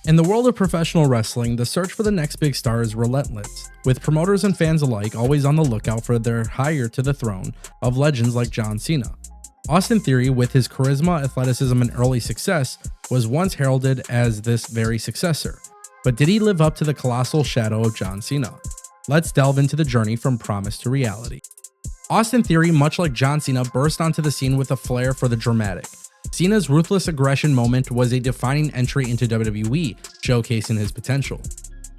In the world of professional wrestling, the search for the next big star is relentless, with promoters and fans alike always on the lookout for their heir to the throne of legends like John Cena. Austin Theory, with his charisma, athleticism, and early success, was once heralded as this very successor. But did he live up to the colossal shadow of John Cena? Let's delve into the journey from promise to reality. Austin Theory, much like John Cena, burst onto the scene with a flair for the dramatic. Cena's ruthless aggression moment was a defining entry into WWE, showcasing his potential.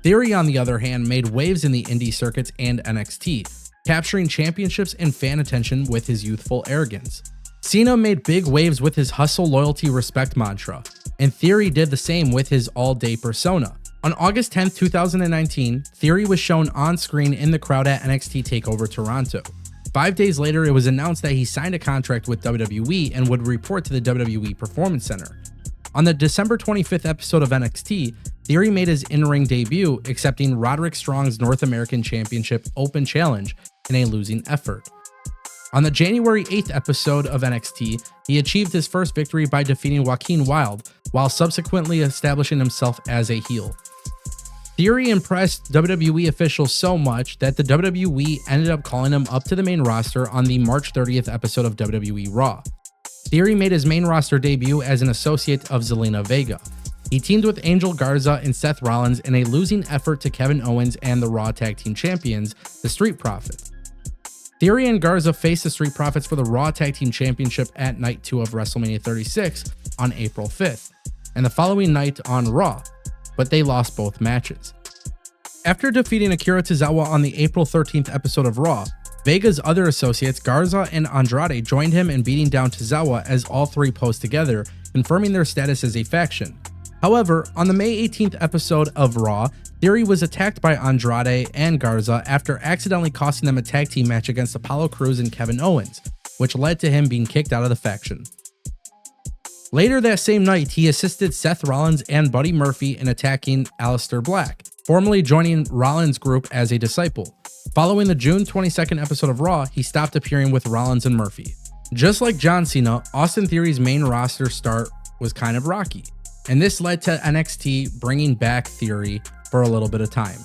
Theory, on the other hand, made waves in the indie circuits and NXT, capturing championships and fan attention with his youthful arrogance. Cena made big waves with his hustle, loyalty, respect mantra, and Theory did the same with his all-day persona. On August 10, 2019, Theory was shown on screen in the crowd at NXT TakeOver Toronto. 5 days later, it was announced that he signed a contract with WWE and would report to the WWE Performance Center. On the December 25th episode of NXT, Theory made his in-ring debut, accepting Roderick Strong's North American Championship Open Challenge in a losing effort. On the January 8th episode of NXT, he achieved his first victory by defeating Joaquin Wilde, while subsequently establishing himself as a heel. Theory impressed WWE officials so much that the WWE ended up calling him up to the main roster on the March 30th episode of WWE Raw. Theory made his main roster debut as an associate of Zelina Vega. He teamed with Angel Garza and Seth Rollins in a losing effort to Kevin Owens and the Raw Tag Team Champions, the Street Profits. Theory and Garza faced the Street Profits for the Raw Tag Team Championship at Night 2 of WrestleMania 36 on April 5th, and the following night on Raw, but they lost both matches. After defeating Akira Tozawa on the April 13th episode of Raw, Vega's other associates Garza and Andrade joined him in beating down Tozawa as all three posed together, confirming their status as a faction. However, on the May 18th episode of Raw, Theory was attacked by Andrade and Garza after accidentally costing them a tag team match against Apollo Crews and Kevin Owens, which led to him being kicked out of the faction. Later that same night, he assisted Seth Rollins and Buddy Murphy in attacking Aleister Black, formally joining Rollins' group as a disciple. Following the June 22nd episode of Raw, he stopped appearing with Rollins and Murphy. Just like John Cena, Austin Theory's main roster start was kind of rocky, and this led to NXT bringing back Theory for a little bit of time.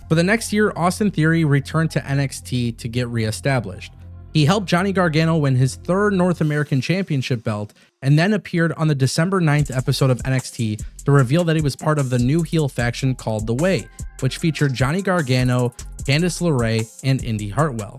For the next year, Austin Theory returned to NXT to get re-established. He helped Johnny Gargano win his third North American Championship belt, and then appeared on the December 9th episode of NXT to reveal that he was part of the new heel faction called The Way, which featured Johnny Gargano, Candice LeRae, and Indy Hartwell.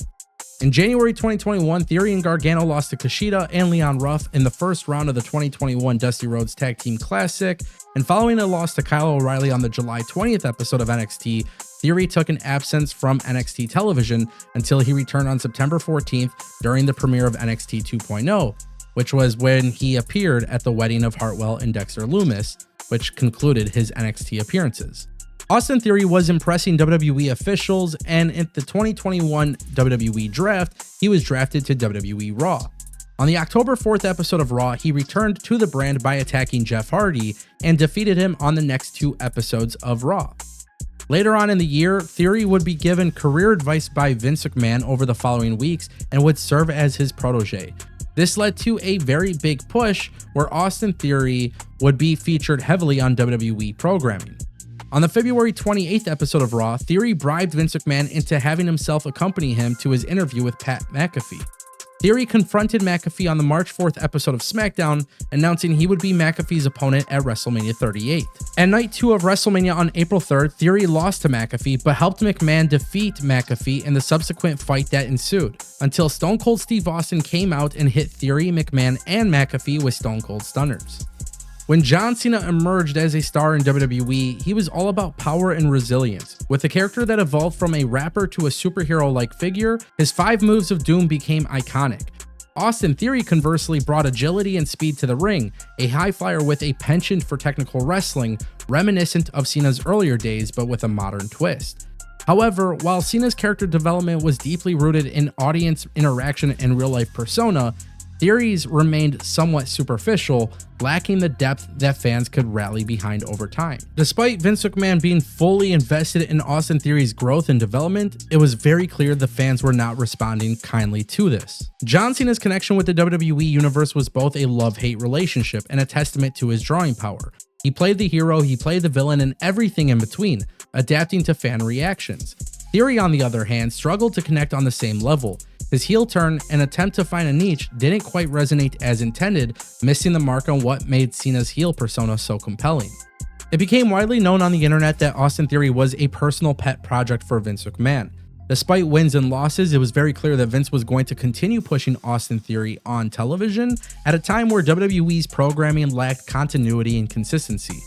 In January 2021, Theory and Gargano lost to Kushida and Leon Ruff in the first round of the 2021 Dusty Rhodes Tag Team Classic, and following a loss to Kyle O'Reilly on the July 20th episode of NXT, Theory took an absence from NXT television until he returned on September 14th during the premiere of NXT 2.0, which was when he appeared at the wedding of Hartwell and Dexter Lumis, which concluded his NXT appearances. Austin Theory was impressing WWE officials, and at the 2021 WWE Draft, he was drafted to WWE Raw. On the October 4th episode of Raw, he returned to the brand by attacking Jeff Hardy and defeated him on the next 2 episodes of Raw. Later on in the year, Theory would be given career advice by Vince McMahon over the following weeks and would serve as his protege. This led to a very big push where Austin Theory would be featured heavily on WWE programming. On the February 28th episode of Raw, Theory bribed Vince McMahon into having himself accompany him to his interview with Pat McAfee. Theory confronted McAfee on the March 4th episode of SmackDown, announcing he would be McAfee's opponent at WrestleMania 38. At Night 2 of WrestleMania on April 3rd, Theory lost to McAfee, but helped McMahon defeat McAfee in the subsequent fight that ensued, until Stone Cold Steve Austin came out and hit Theory, McMahon, and McAfee with Stone Cold Stunners. When John Cena emerged as a star in WWE, he was all about power and resilience. With a character that evolved from a rapper to a superhero-like figure, his 5 moves of doom became iconic. Austin Theory conversely brought agility and speed to the ring, a high flyer with a penchant for technical wrestling, reminiscent of Cena's earlier days but with a modern twist. However, while Cena's character development was deeply rooted in audience interaction and real-life persona, Theory's remained somewhat superficial, lacking the depth that fans could rally behind over time. Despite Vince McMahon being fully invested in Austin Theory's growth and development, it was very clear the fans were not responding kindly to this. John Cena's connection with the WWE Universe was both a love-hate relationship and a testament to his drawing power. He played the hero, he played the villain, and everything in between, adapting to fan reactions. Theory, on the other hand, struggled to connect on the same level. His heel turn and attempt to find a niche didn't quite resonate as intended, missing the mark on what made Cena's heel persona so compelling. It became widely known on the internet that Austin Theory was a personal pet project for Vince McMahon. Despite wins and losses, it was very clear that Vince was going to continue pushing Austin Theory on television at a time where WWE's programming lacked continuity and consistency.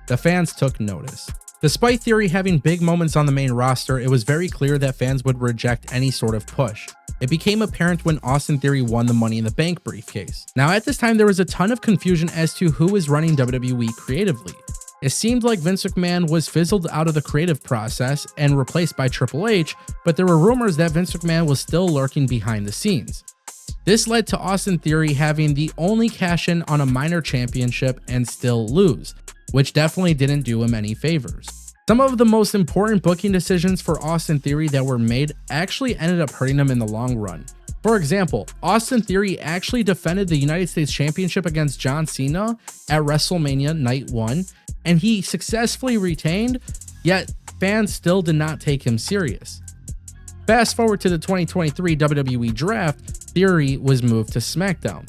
The fans took notice. Despite Theory having big moments on the main roster, it was very clear that fans would reject any sort of push. It became apparent when Austin Theory won the Money in the Bank briefcase. Now, at this time, there was a ton of confusion as to who was running WWE creatively. It seemed like Vince McMahon was fizzled out of the creative process and replaced by Triple H, but there were rumors that Vince McMahon was still lurking behind the scenes. This led to Austin Theory having the only cash in on a minor championship and still lose, which definitely didn't do him any favors. Some of the most important booking decisions for Austin Theory that were made actually ended up hurting him in the long run. For example, Austin Theory actually defended the United States Championship against John Cena at WrestleMania Night 1, and he successfully retained, yet fans still did not take him serious. Fast forward to the 2023 WWE Draft, Theory was moved to SmackDown.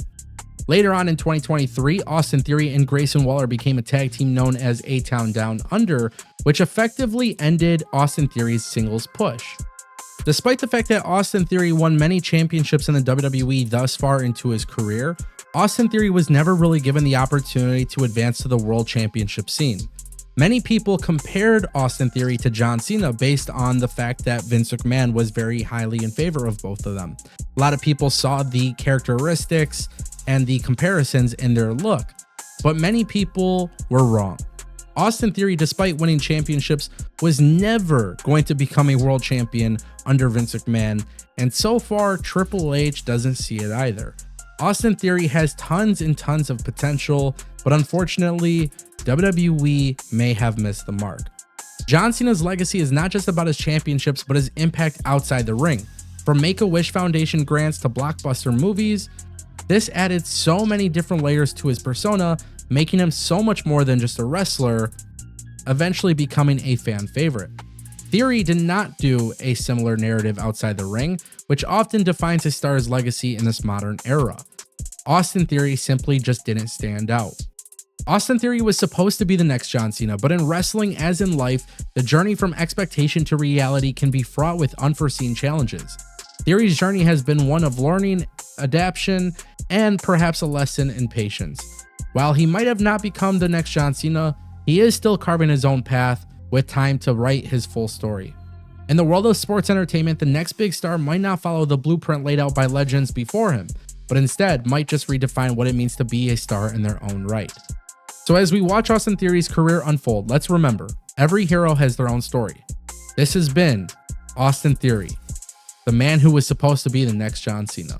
Later on in 2023, Austin Theory and Grayson Waller became a tag team known as A-Town Down Under, which effectively ended Austin Theory's singles push. Despite the fact that Austin Theory won many championships in the WWE thus far into his career, Austin Theory was never really given the opportunity to advance to the world championship scene. Many people compared Austin Theory to John Cena based on the fact that Vince McMahon was very highly in favor of both of them. A lot of people saw the characteristics and the comparisons in their look, but many people were wrong. Austin Theory, despite winning championships, was never going to become a world champion under Vince McMahon, and so far Triple H doesn't see it either. Austin Theory has tons and tons of potential, but unfortunately, WWE may have missed the mark. John Cena's legacy is not just about his championships, but his impact outside the ring. From Make-A-Wish Foundation grants to blockbuster movies, this added so many different layers to his persona, making him so much more than just a wrestler, eventually becoming a fan favorite. Theory did not do a similar narrative outside the ring, which often defines a star's legacy in this modern era. Austin Theory simply just didn't stand out. Austin Theory was supposed to be the next John Cena, but in wrestling as in life, the journey from expectation to reality can be fraught with unforeseen challenges. Theory's journey has been one of learning, adaptation, and perhaps a lesson in patience. While he might have not become the next John Cena, he is still carving his own path with time to write his full story. In the world of sports entertainment, the next big star might not follow the blueprint laid out by legends before him, but instead might just redefine what it means to be a star in their own right. So as we watch Austin Theory's career unfold, let's remember, every hero has their own story. This has been Austin Theory, the man who was supposed to be the next John Cena.